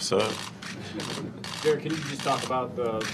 So, Derrick, can you just talk about the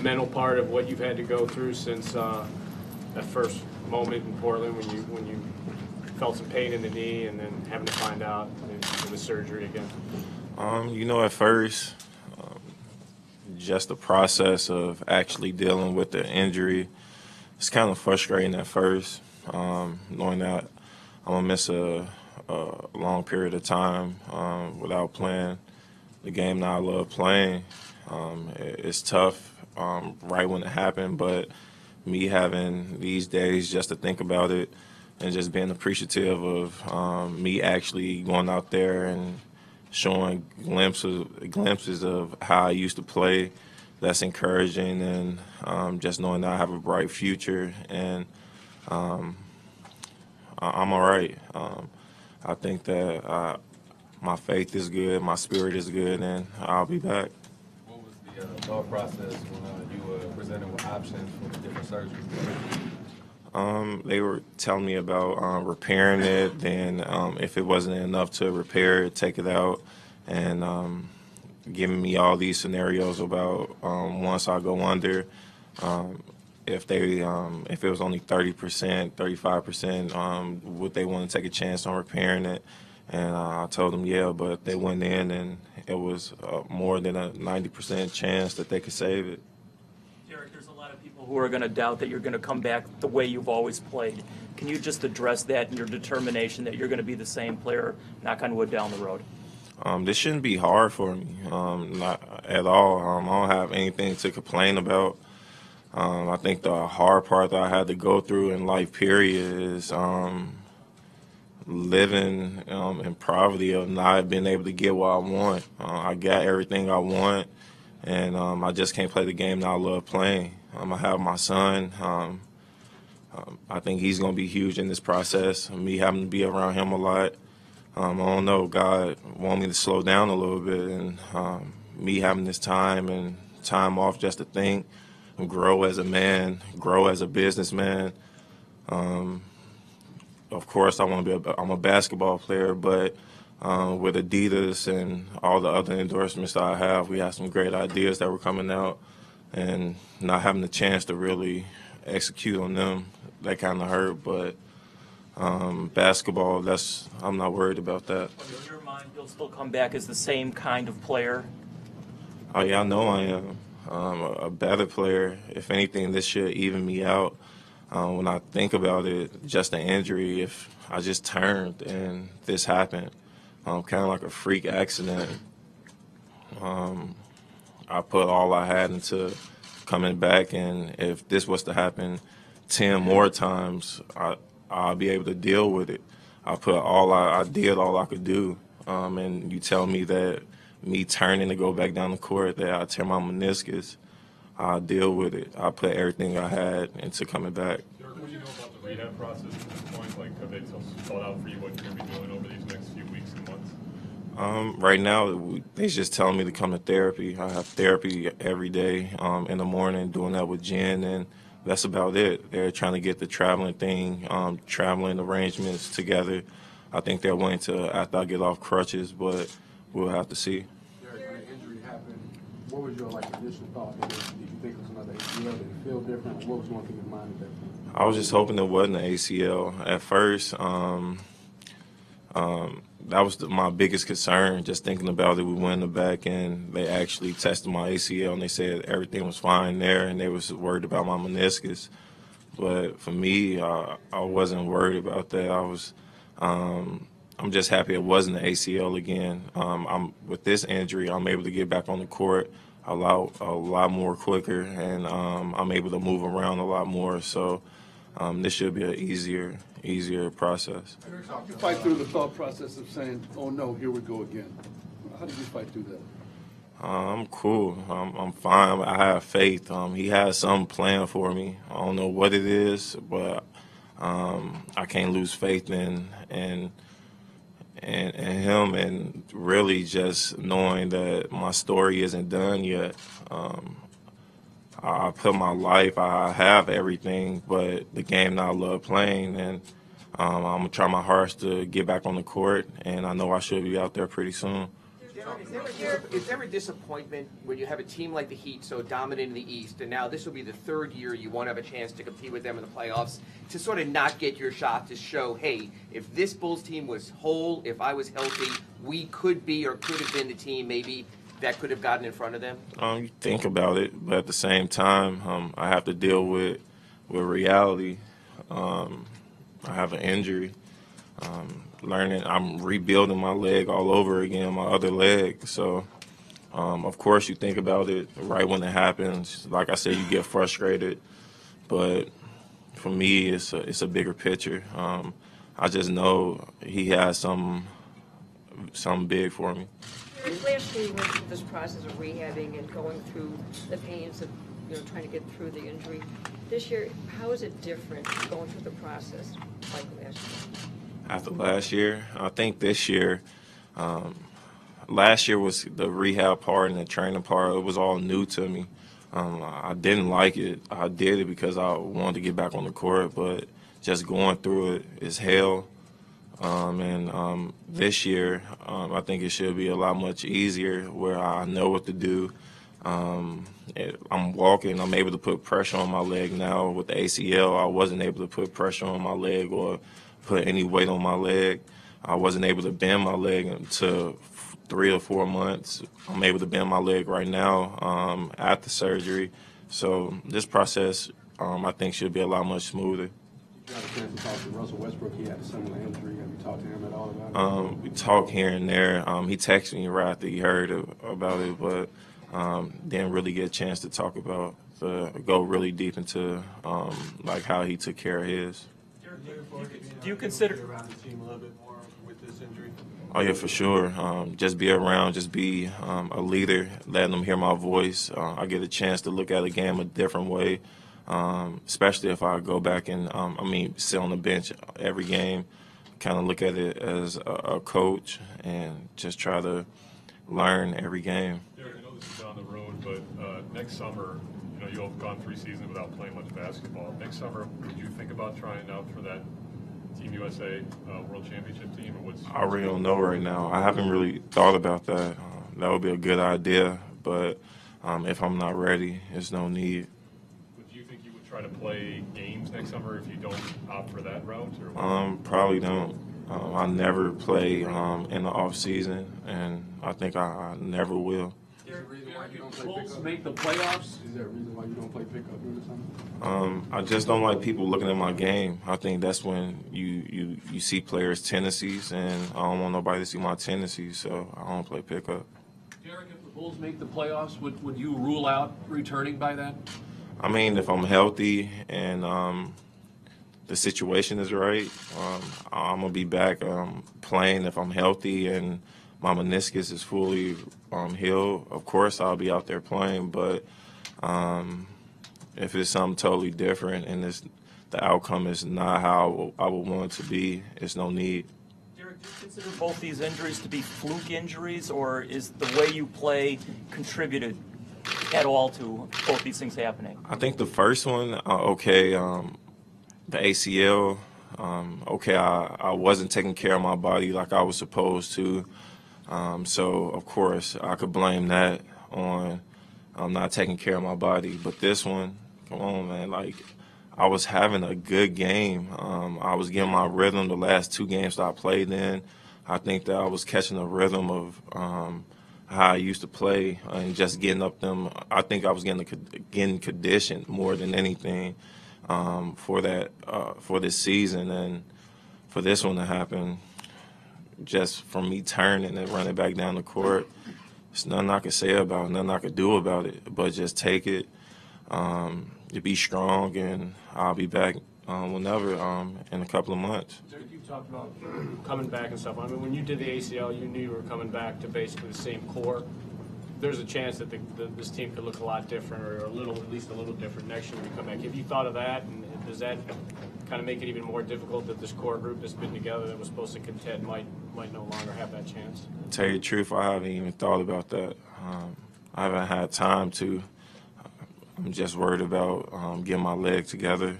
mental part of what you've had to go through since that first moment in Portland when you felt some pain in the knee and then having to find out in the surgery again? at first, just the process of actually dealing with the injury, it's kind of frustrating at first, knowing that I'm going to miss a long period of time without playing the game that I love playing. It's tough right when it happened, but me having these days just to think about it and just being appreciative of me actually going out there and showing glimpses of how I used to play, that's encouraging, and just knowing that I have a bright future, and I'm all right. I think that my faith is good, my spirit is good, and I'll be back. What was the thought process when you were presented with options for the different surgeries? They were telling me about repairing it, then if it wasn't enough to repair it, take it out, and giving me all these scenarios about once I go under, if it was only 30%, 35%, would they want to take a chance on repairing it? And I told them yeah, but they went in and it was more than a 90% chance that they could save it. Derrick, there's a lot of people who are going to doubt that you're going to come back the way you've always played. Can you just address that and your determination that you're going to be the same player, knock on wood, down the road? This shouldn't be hard for me, not at all. I don't have anything to complain about. I think the hard part that I had to go through in life, period, is living in poverty of not being able to get what I want. I got everything I want, and I just can't play the game that I love playing. I have my son. I think he's going to be huge in this process. Me having to be around him a lot. I don't know. God want me to slow down a little bit, and me having this time and time off just to think and grow as a man, grow as a businessman. Of course, I'm a basketball player, but with Adidas and all the other endorsements that I have, we have some great ideas that were coming out, and not having the chance to really execute on them, that kind of hurt. But basketball, I'm not worried about that. In your mind, you'll still come back as the same kind of player? Oh yeah, I know I am. A better player. If anything, this should even me out. When I think about it, just an injury, if I just turned and this happened, kind of like a freak accident, I put all I had into coming back, and if this was to happen 10 more times, I'll be able to deal with it. I did all I could do, and you tell me that me turning to go back down the court, that I tear my meniscus, I'll deal with it. I put everything I had into coming back. Derrick, what do you know about the rehab process at this point? Like, have they spelled out for you what you're going to be doing over these next few weeks and months? Right now, they just telling me to come to therapy. I have therapy every day in the morning, doing that with Jen, and that's about it. They're trying to get the traveling arrangements together. I think they're waiting to after I get off crutches, but we'll have to see. Derrick, when the injury happened, what was your initial thought? Did you think it was another ACL? Did it feel different? What was going through your mind at that point? I was just hoping it wasn't an ACL. At first, that was my biggest concern, just thinking about it. We went in the back, and they actually tested my ACL, and they said everything was fine there, and they was worried about my meniscus. But for me, I wasn't worried about that. I'm just happy it wasn't an ACL again. With this injury, I'm able to get back on the court a lot more quicker, and I'm able to move around a lot more. So this should be an easier process. How did you fight through the thought process of saying, "Oh no, here we go again"? How did you fight through that? I'm cool. I'm fine. I have faith. He has something planned for me. I don't know what it is, but I can't lose faith in him, and really just knowing that my story isn't done yet. I put my life, I have everything, but the game that I love playing, and I'm going to try my hardest to get back on the court, and I know I should be out there pretty soon. Is there a disappointment when you have a team like the Heat so dominant in the East, and now this will be the third year you won't have a chance to compete with them in the playoffs, to sort of not get your shot to show, hey, if this Bulls team was whole, if I was healthy, we could be or could have been the team maybe that could have gotten in front of them? You think about it, but at the same time, I have to deal with reality. I have an injury. I'm rebuilding my leg all over again, my other leg. So, of course, you think about it right when it happens. Like I said, you get frustrated, but for me, it's a bigger picture. I just know he has something big for me. Last year you went through this process of rehabbing and going through the pains of trying to get through the injury. This year, how is it different going through the process like last year? After last year, I think this year, last year was the rehab part and the training part. It was all new to me. I didn't like it. I did it because I wanted to get back on the court, but just going through it is hell. And this year, I think it should be a lot much easier where I know what to do. I'm walking. I'm able to put pressure on my leg now. With the ACL, I wasn't able to put pressure on my leg or put any weight on my leg. I wasn't able to bend my leg until 3 or 4 months. I'm able to bend my leg right now after surgery. So this process, I think, should be a lot much smoother. You got a chance to talk to Russell Westbrook. He had a similar injury. Have you talked to him at all about it? We talk here and there. He texted me right after he heard about it, but didn't really get a chance to talk about go really deep into like how he took care of his. Do you consider around the team a little bit more with this injury? Oh yeah, for sure. Just be around, just be a leader, letting them hear my voice. I get a chance to look at a game a different way, especially if I go back and sit on the bench every game, kind of look at it as a coach and just try to learn every game. Derrick, I know this is down the road, but next summer, you'll have gone 3 seasons without playing much basketball. Next summer, would you think about trying out for that Team USA World Championship team? Or I really don't know right now. I haven't really thought about that. That would be a good idea, but if I'm not ready, there's no need. But do you think you would try to play games next summer if you don't opt for that route? Or Probably don't. I never play in the off season, and I think I never will. Is there a reason why you don't play Bulls pickup? make the playoffs. Is there a reason why you don't play pickup during the summer? I just don't like people looking at my game. I think that's when you see players' tendencies, and I don't want nobody to see my tendencies, so I don't play pickup. Derrick, if the Bulls make the playoffs, would you rule out returning by that? I mean, if I'm healthy and the situation is right, I'm going to be back playing if I'm healthy and my meniscus is fully healed. Of course, I'll be out there playing, but if it's something totally different and the outcome is not how I would want it to be, it's no need. Derrick, do you consider both these injuries to be fluke injuries, or is the way you play contributed at all to both these things happening? I think the first one, the ACL, I wasn't taking care of my body like I was supposed to. So, of course, I could blame that on not taking care of my body. But this one, come on, man, like, I was having a good game. I was getting my rhythm the last 2 games that I played in. I think that I was catching the rhythm of how I used to play and just getting up them. I think I was getting conditioned more than anything for this season. And for this one to happen, just from me turning and running back down the court, there's nothing I could say about it, nothing I could do about it, but just take it, to be strong, and I'll be back whenever in a couple of months. Derrick, you talked about coming back and stuff. I mean, when you did the ACL, you knew you were coming back to basically the same core. There's a chance that this team could look a lot different, or at least a little different next year when you come back. Have you thought of that, and does that kind of make it even more difficult that this core group that's been together that was supposed to contend might no longer have that chance? To tell you the truth, I haven't even thought about that. I haven't had time to. I'm just worried about getting my leg together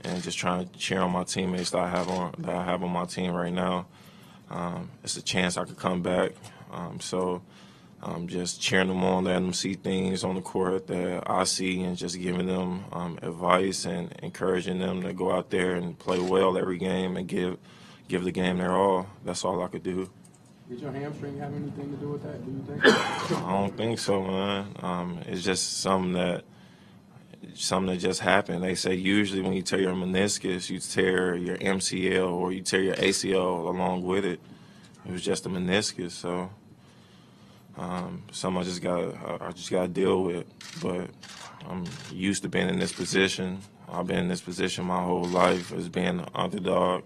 and just trying to cheer on my teammates that I have on my team right now. It's a chance I could come back. So just cheering them on, letting them see things on the court that I see, and just giving them advice and encouraging them to go out there and play well every game and give the game their all. That's all I could do. Did your hamstring have anything to do with that, do you think? I don't think so, man. It's just something that just happened. They say usually when you tear your meniscus, you tear your MCL or you tear your ACL along with it. It was just a meniscus, so something I just gotta deal with. But I'm used to being in this position. I've been in this position my whole life as being an underdog.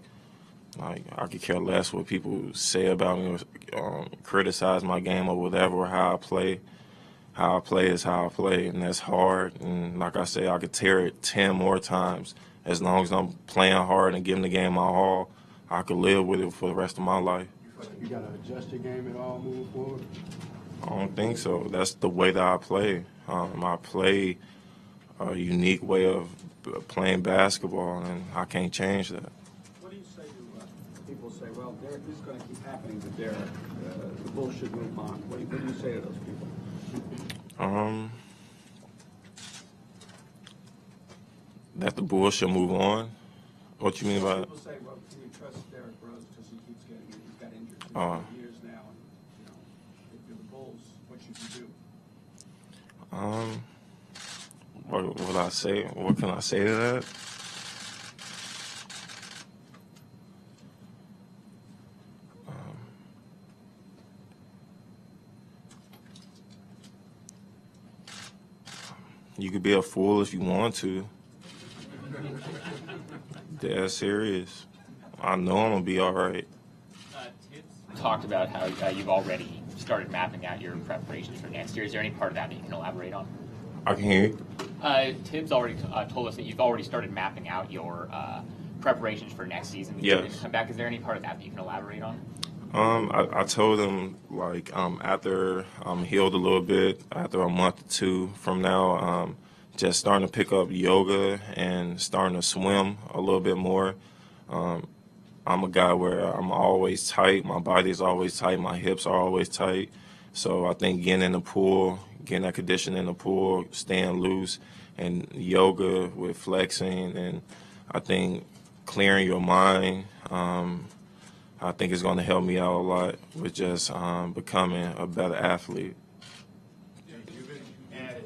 Like, I could care less what people say about me or criticize my game or whatever, or how I play. How I play is how I play, and that's hard. And like I say, I could tear it 10 more times. As long as I'm playing hard and giving the game my all, I could live with it for the rest of my life. You got to adjust your game at all moving forward? I don't think so. That's the way that I play. I play a unique way of playing basketball, and I can't change that. What do you say to people say, well, Derrick, this is going to keep happening to Derrick. The Bulls should move on. What do you say to those people? That the Bulls should move on. What you mean by that? People say, well, can you trust Derrick Rose because he keeps getting injured? He's got injured for years now. And, if you're the Bulls, what should you do? What would I say? What can I say to that? You could be a fool if you want to. Dead serious. I know I'm gonna be all right. Tibbs talked about how you've already started mapping out your preparations for next year. Is there any part of that you can elaborate on? I can hear you. Tibbs already told us that you've already started mapping out your preparations for next season. Yes. Come back. Is there any part of that you can elaborate on? I told him, like, after I'm healed a little bit, after a month or two from now, just starting to pick up yoga and starting to swim a little bit more. I'm a guy where I'm always tight. My body is always tight. My hips are always tight. So I think getting in the pool, getting that condition in the pool, staying loose, and yoga with flexing, and I think clearing your mind, I think it's going to help me out a lot with just becoming a better athlete. You've been added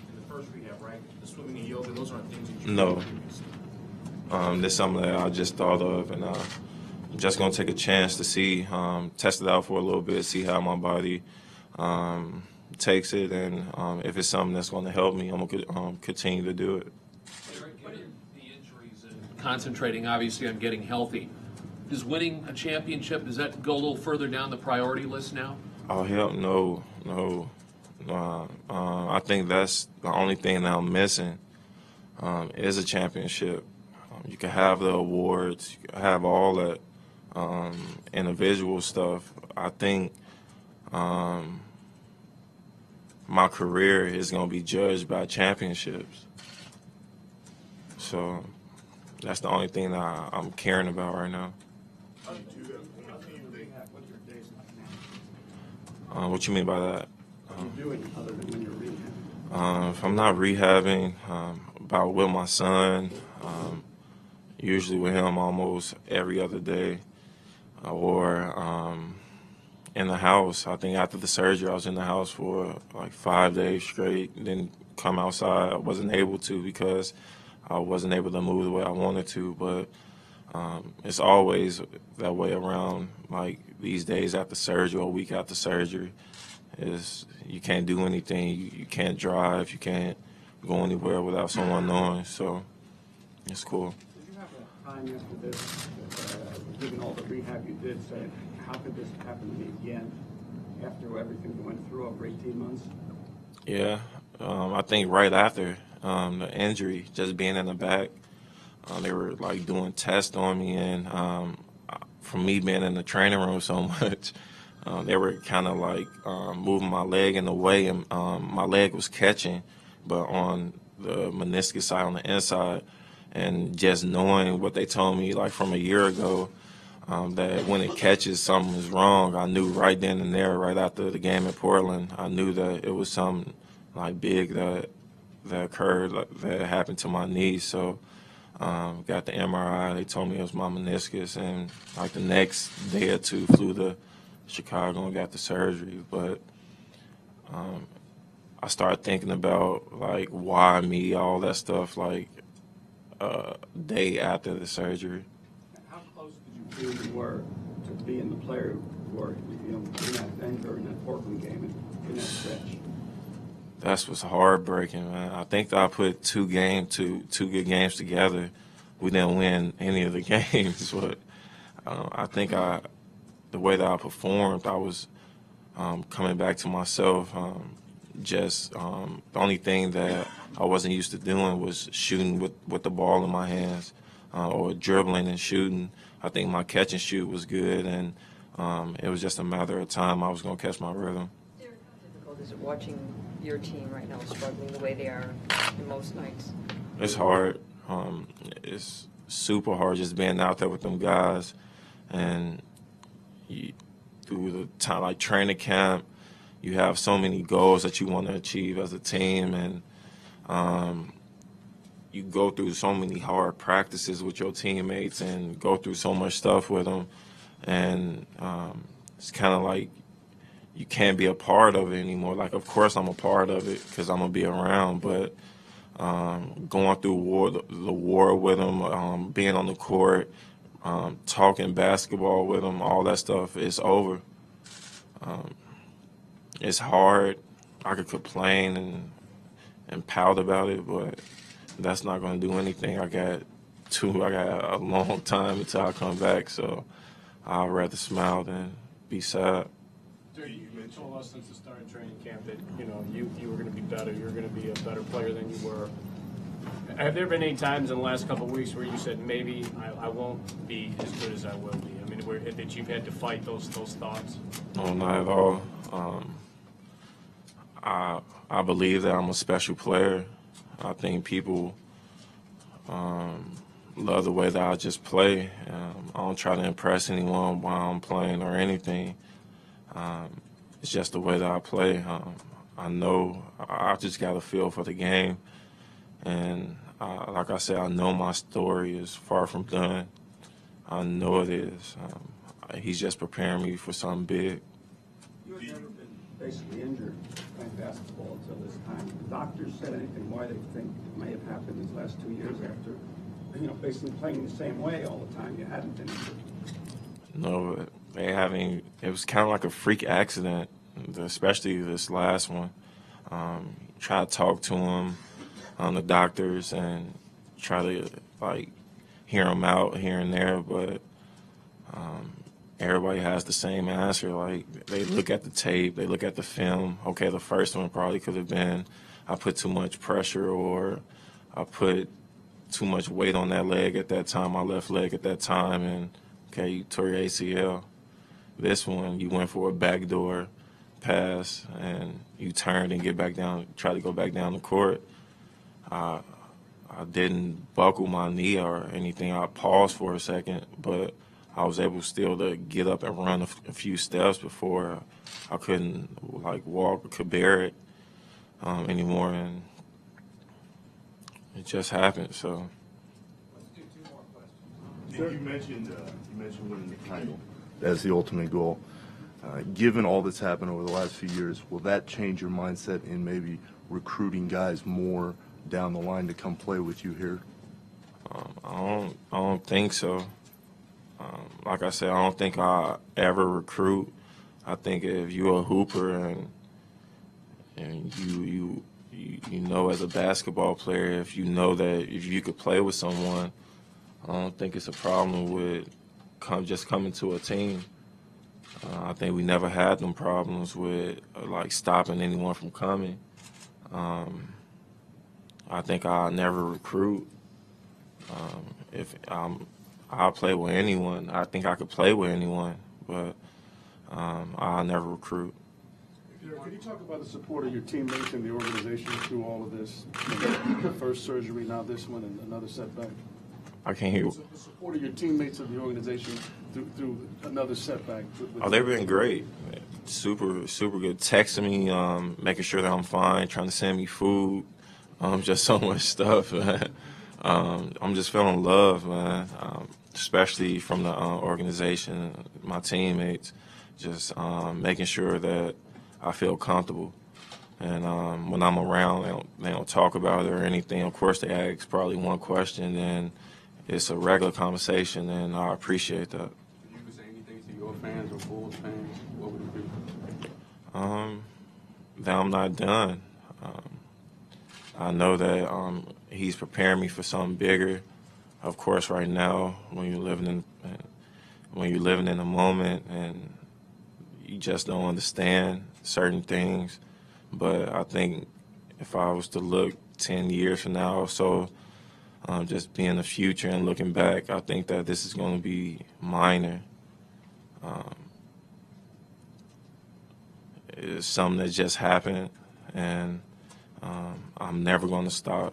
in the first rehab, right? The swimming and yoga, those aren't things that you No. previously. This is something that I just thought of, and I'm just going to take a chance to see, test it out for a little bit, see how my body takes it, and if it's something that's going to help me, I'm going to continue to do it. Given the injuries and concentrating obviously on getting healthy, does winning a championship, does that go a little further down the priority list now? Oh, hell no. I think that's the only thing that I'm missing is a championship. You can have the awards, you can have all that individual stuff. I think my career is going to be judged by championships. So that's the only thing that I'm caring about right now. What you mean by that? Doing other than when you're rehabbing? If I'm not rehabbing, about with my son, usually with him almost every other day, or in the house. I think after the surgery, I was in the house for like 5 days straight, didn't come outside. I wasn't able to because I wasn't able to move the way I wanted to, but it's always that way around, like these days after surgery or a week after surgery. Is you can't do anything, you can't drive, you can't go anywhere without someone knowing, so it's cool. Did you have a time after this, given all the rehab you did, say, how could this happen to me again after everything you went through over 18 months? Yeah, I think right after the injury, just being in the back, they were like doing tests on me, and from me being in the training room so much, they were kind of like moving my leg in the way, and my leg was catching, but on the meniscus side, on the inside, and just knowing what they told me like from a year ago, that when it catches something is wrong, I knew right then and there, right after the game in Portland, I knew that it was something like big that occurred, that happened to my knee. So got the MRI. They told me it was my meniscus, and like the next day or two, flew to Chicago and got the surgery. But I started thinking about like why me, all that stuff, like day after the surgery. How close did you feel you were to being the player you were, in that Denver, in that Portland game, in that stretch? That's what's heartbreaking, man. I think that I put two good games together. We didn't win any of the games, but I think the way that I performed, I was coming back to myself. The only thing that I wasn't used to doing was shooting with the ball in my hands or dribbling and shooting. I think my catch and shoot was good, and it was just a matter of time I was going to catch my rhythm. Derrick, how difficult is it watching your team right now struggling the way they are in most nights? It's hard. It's super hard just being out there with them guys, and through the time like training camp, you have so many goals that you want to achieve as a team, and you go through so many hard practices with your teammates and go through so much stuff with them, and it's kind of like you can't be a part of it anymore. Like, of course I'm a part of it because I'm going to be around, but going through the war with them, being on the court, talking basketball with them, all that stuff is over. It's hard. I could complain and pout about it, but that's not going to do anything. I got a long time until I come back, so I'd rather smile than be sad. You told us since the start of training camp that you were going to be better. You're going to be a better player than you were. Have there been any times in the last couple of weeks where you said maybe I won't be as good as I will be? I mean, that you've had to fight those thoughts? No, not at all. I believe that I'm a special player. I think people love the way that I just play. I don't try to impress anyone while I'm playing or anything. It's just the way that I play. I know I just got a feel for the game. And like I said, I know my story is far from done. I know it is. He's just preparing me for something big. You had never been basically injured playing basketball until this time. The doctors said anything why they think it may have happened these last 2 years after, basically playing the same way all the time. You hadn't been injured. No, it was kind of like a freak accident, especially this last one. Try to talk to him, the doctors, and try to hear them out here and there, but everybody has the same answer. Like, they look at the tape, they look at the film. Okay, the first one probably could have been I put too much pressure, or I put too much weight on that leg at that time, my left leg at that time, and okay, you tore your ACL. This one, you went for a backdoor pass, and you turned and try to go back down the court. I didn't buckle my knee or anything. I paused for a second, but I was able still to get up and run a few steps before I couldn't walk or could bear it anymore, and it just happened. So. Let's do 2 more questions. You mentioned winning the title as the ultimate goal. Given all that's happened over the last few years, will that change your mindset in maybe recruiting guys more down the line to come play with you here? I don't think so. Like I said, I don't think I ever recruit. I think if you're a hooper and you know as a basketball player, if you know that if you could play with someone, I don't think it's a problem with just coming to a team. I think we never had them problems with stopping anyone from coming. I think I'll never recruit. I'll play with anyone. I think I could play with anyone, but I'll never recruit. Could you talk about the support of your teammates and the organization through all of this? The first surgery, now this one, and another setback. I can't hear. The support of your teammates of the organization through another setback. Oh, they've been great. Super, super good. Texting me, making sure that I'm fine, trying to send me food, just so much stuff. Man. I'm just feeling love, man, especially from the organization, my teammates, just making sure that I feel comfortable. And when I'm around, they don't talk about it or anything. Of course, they ask probably one question, and it's a regular conversation, and I appreciate that. If you could say anything to your fans or Bulls fans, what would it be? That I'm not done. I know that he's preparing me for something bigger. Of course, right now, when you're living in the moment and you just don't understand certain things. But I think if I was to look 10 years from now or so, just being the future and looking back, I think that this is going to be minor. It's something that just happened, and I'm never going to stop.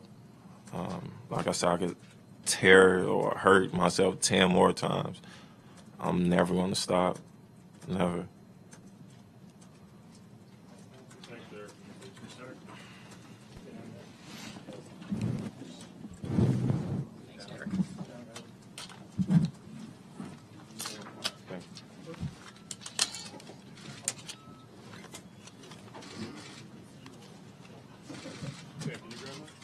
Like I said, I could tear or hurt myself 10 more times. I'm never going to stop. Never. Thanks, Derrick. Thanks, Derrick. Sam, can you grab that?